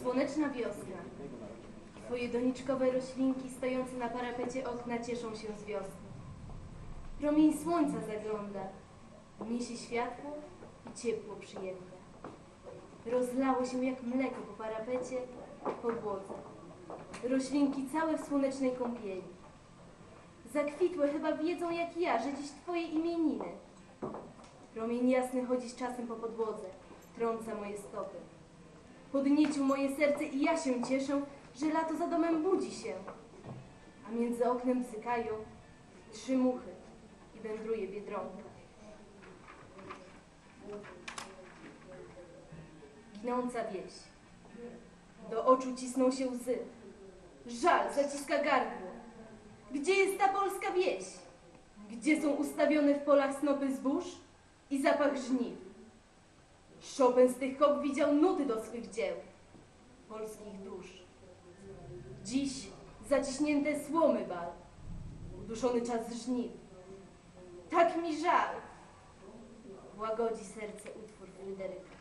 Słoneczna wiosna. Twoje doniczkowe roślinki stojące na parapecie okna cieszą się z wiosny. Promień słońca zagląda, niesie światło i ciepło przyjemne. Rozlało się jak mleko po parapecie, podłodze. Roślinki całe w słonecznej kąpieli. Zakwitłe chyba wiedzą jak ja, że dziś twoje imieniny. Promień jasny chodzi z czasem po podłodze, trąca moje stopy. Podniecił moje serce i ja się cieszę, że lato za domem budzi się. A między oknem bzykają 3 muchy i wędruje biedronka. Ginąca wieś. Do oczu cisną się łzy. Żal zaciska gardło. Gdzie jest ta polska wieś? Gdzie są ustawione w polach snopy zbóż i zapach żniw? Chopin z tych kop widział nuty do swych dzieł, polskich dusz. Dziś zaciśnięte słomy bal, uduszony czas żniw. Tak mi żal, łagodzi serce utwór Fryderyka.